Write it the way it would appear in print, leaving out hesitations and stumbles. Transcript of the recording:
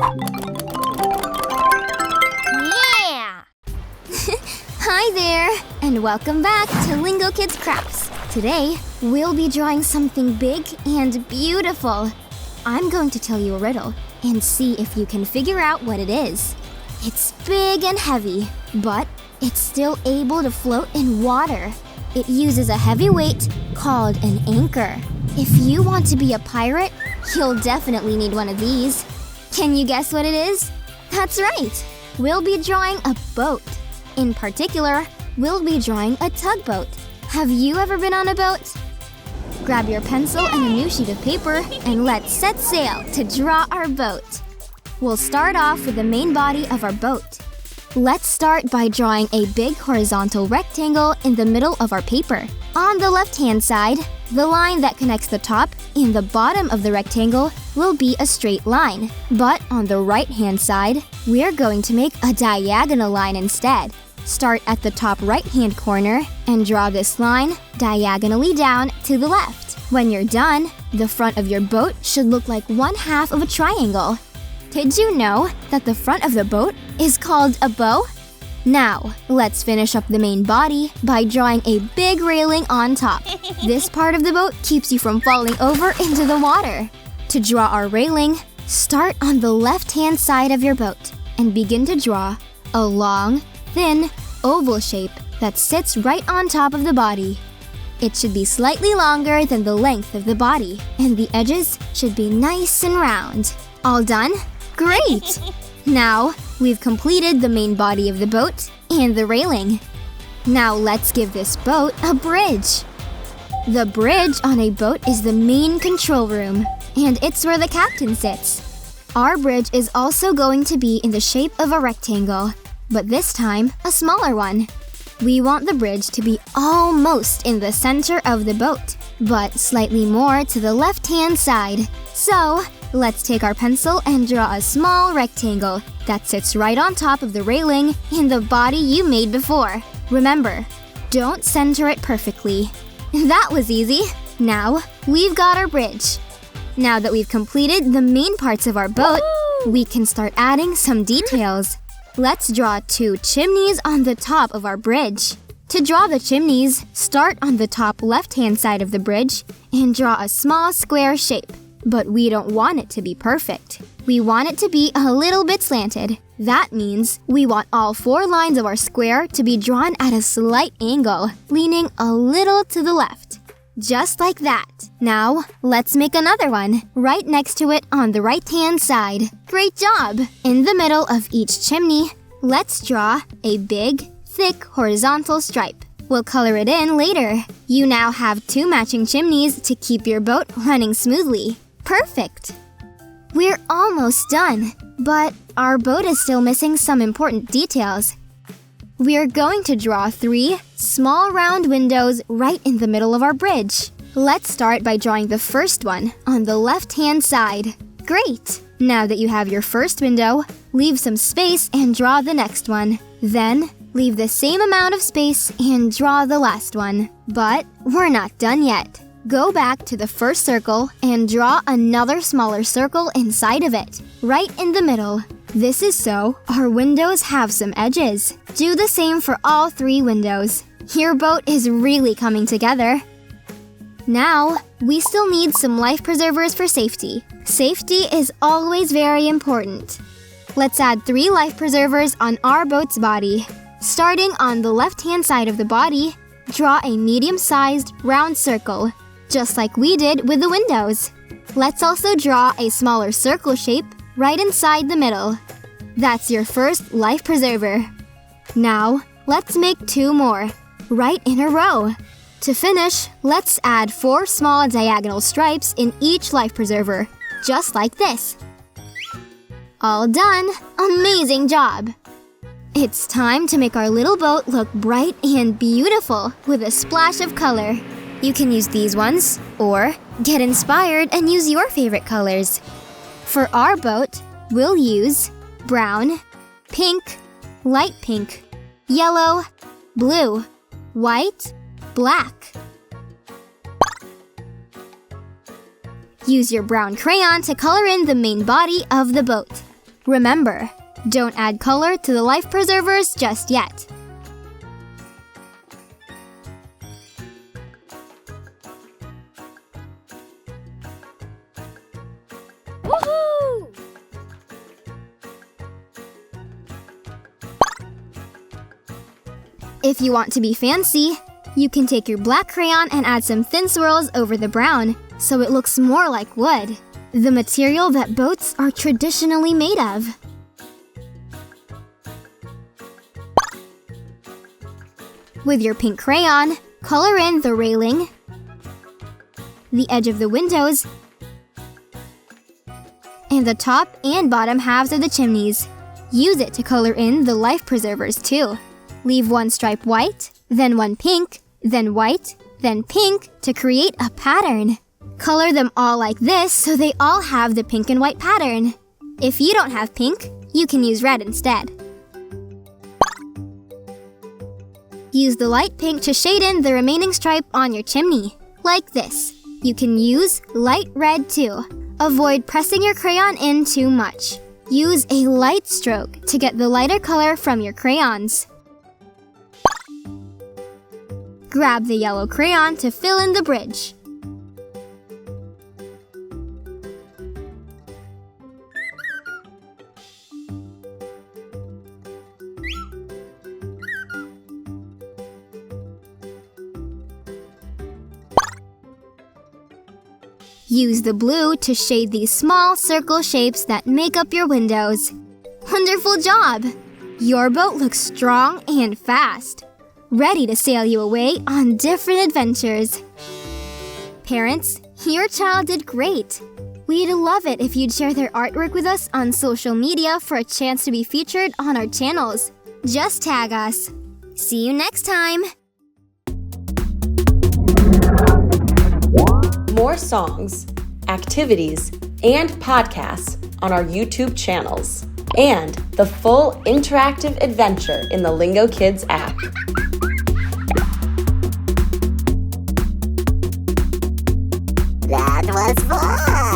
Yeah! Hi there, and welcome back to Lingokids Crafts. Today, we'll be drawing something big and beautiful. I'm going to tell you a riddle and see if you can figure out what it is. It's big and heavy, but it's still able to float in water. It uses a heavy weight called an anchor. If you want to be a pirate, you'll definitely need one of these. Can you guess what it is? That's right! We'll be drawing a boat. In particular, we'll be drawing a tugboat. Have you ever been on a boat? Grab your pencil and a new sheet of paper and let's set sail to draw our boat. We'll start off with the main body of our boat. Let's start by drawing a big horizontal rectangle in the middle of our paper. On the left-hand side, the line that connects the top and the bottom of the rectangle will be a straight line. But on the right-hand side, we're going to make a diagonal line instead. Start at the top right-hand corner and draw this line diagonally down to the left. When you're done, the front of your boat should look like one half of a triangle. Did you know that the front of the boat is called a bow? Now, let's finish up the main body by drawing a big railing on top. This part of the boat keeps you from falling over into the water. To draw our railing, start on the left-hand side of your boat and begin to draw a long, thin, oval shape that sits right on top of the body. It should be slightly longer than the length of the body, and the edges should be nice and round. All done? Great! Now, we've completed the main body of the boat and the railing. Now let's give this boat a bridge. The bridge on a boat is the main control room, and it's where the captain sits. Our bridge is also going to be in the shape of a rectangle, but this time a smaller one. We want the bridge to be almost in the center of the boat, but slightly more to the left-hand side. So, let's take our pencil and draw a small rectangle that sits right on top of the railing in the body you made before. Remember, don't center it perfectly. That was easy. Now, we've got our bridge. Now that we've completed the main parts of our boat, we can start adding some details. Let's draw 2 chimneys on the top of our bridge. To draw the chimneys, start on the top left-hand side of the bridge and draw a small square shape. But we don't want it to be perfect. We want it to be a little bit slanted. That means we want all 4 lines of our square to be drawn at a slight angle, leaning a little to the left. Just like that. Now, let's make another one, right next to it on the right-hand side. Great job! In the middle of each chimney, let's draw a big, thick horizontal stripe. We'll color it in later. You now have 2 matching chimneys to keep your boat running smoothly. Perfect! We're almost done, but our boat is still missing some important details. We're going to draw 3 small round windows right in the middle of our bridge. Let's start by drawing the first one on the left-hand side. Great! Now that you have your first window, leave some space and draw the next one. Then, leave the same amount of space and draw the last one. But we're not done yet. Go back to the first circle and draw another smaller circle inside of it, right in the middle. This is so our windows have some edges. Do the same for all 3 windows. Your boat is really coming together. Now, we still need some life preservers for safety. Safety is always very important. Let's add 3 life preservers on our boat's body. Starting on the left-hand side of the body, draw a medium-sized round circle, just like we did with the windows. Let's also draw a smaller circle shape right inside the middle. That's your first life preserver. Now, let's make 2 more, right in a row. To finish, let's add 4 small diagonal stripes in each life preserver, just like this. All done! Amazing job! It's time to make our little boat look bright and beautiful with a splash of color. You can use these ones, or get inspired and use your favorite colors. For our boat, we'll use brown, pink, light pink, yellow, blue, white, black. Use your brown crayon to color in the main body of the boat. Remember, don't add color to the life preservers just yet. Woohoo! If you want to be fancy, you can take your black crayon and add some thin swirls over the brown so it looks more like wood, the material that boats are traditionally made of. With your pink crayon, color in the railing, the edge of the windows, and the top and bottom halves of the chimneys. Use it to color in the life preservers too. Leave one stripe white, then one pink, then white, then pink to create a pattern. Color them all like this so they all have the pink and white pattern. If you don't have pink, you can use red instead. Use the light pink to shade in the remaining stripe on your chimney, like this. You can use light red too. Avoid pressing your crayon in too much. Use a light stroke to get the lighter color from your crayons. Grab the yellow crayon to fill in the bridge. Use the blue to shade these small circle shapes that make up your windows. Wonderful job! Your boat looks strong and fast, ready to sail you away on different adventures. Parents, your child did great. We'd love it if you'd share their artwork with us on social media for a chance to be featured on our channels. Just tag us. See you next time! More songs, activities, and podcasts on our YouTube channels, and the full interactive adventure in the Lingokids app. That was fun!